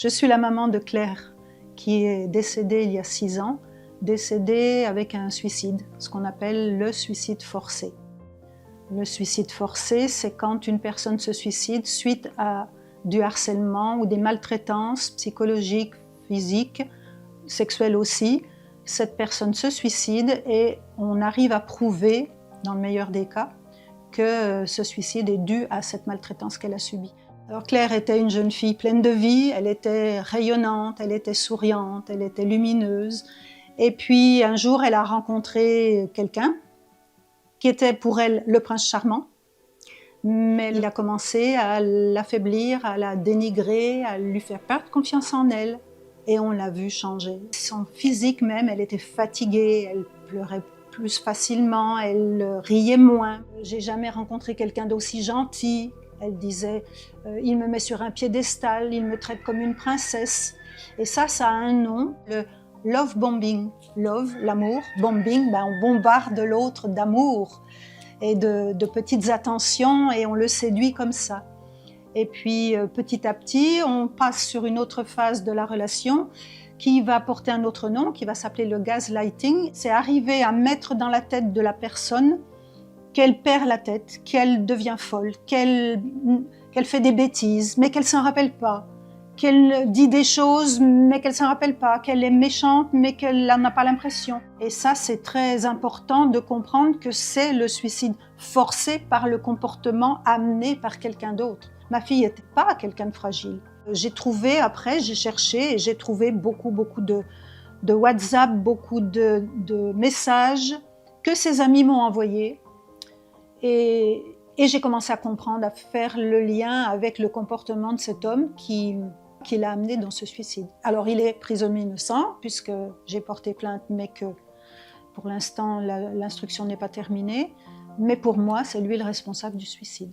Je suis la maman de Claire, qui est décédée il y a 6 ans, décédée avec un suicide, ce qu'on appelle le suicide forcé. Le suicide forcé, c'est quand une personne se suicide suite à du harcèlement ou des maltraitances psychologiques, physiques, sexuelles aussi. Cette personne se suicide et on arrive à prouver, dans le meilleur des cas, que ce suicide est dû à cette maltraitance qu'elle a subie. Alors Claire était une jeune fille pleine de vie, elle était rayonnante, elle était souriante, elle était lumineuse. Et puis un jour, elle a rencontré quelqu'un qui était pour elle le prince charmant, mais il a commencé à l'affaiblir, à la dénigrer, à lui faire perdre confiance en elle. Et on l'a vu changer. Son physique même, elle était fatiguée, elle pleurait plus facilement, elle riait moins. J'ai jamais rencontré quelqu'un d'aussi gentil. Elle disait il me met sur un piédestal, il me traite comme une princesse. Et ça a un nom, le love bombing. Love, l'amour, bombing, on bombarde l'autre d'amour et de petites attentions et on le séduit comme ça. Et puis petit à petit, on passe sur une autre phase de la relation qui va porter un autre nom, qui va s'appeler le gaslighting. C'est arriver à mettre dans la tête de la personne qu'elle perd la tête, qu'elle devient folle, qu'elle fait des bêtises, mais qu'elle ne s'en rappelle pas, qu'elle dit des choses, mais qu'elle ne s'en rappelle pas, qu'elle est méchante, mais qu'elle n'en a pas l'impression. Et ça, c'est très important de comprendre que c'est le suicide forcé par le comportement amené par quelqu'un d'autre. Ma fille n'était pas quelqu'un de fragile. J'ai trouvé, après, j'ai cherché et j'ai trouvé beaucoup de WhatsApp, beaucoup de messages que ses amis m'ont envoyés. Et j'ai commencé à comprendre, à faire le lien avec le comportement de cet homme qui l'a amené dans ce suicide. Alors il est présumé innocent puisque j'ai porté plainte, mais que pour l'instant l'instruction n'est pas terminée. Mais pour moi, c'est lui le responsable du suicide.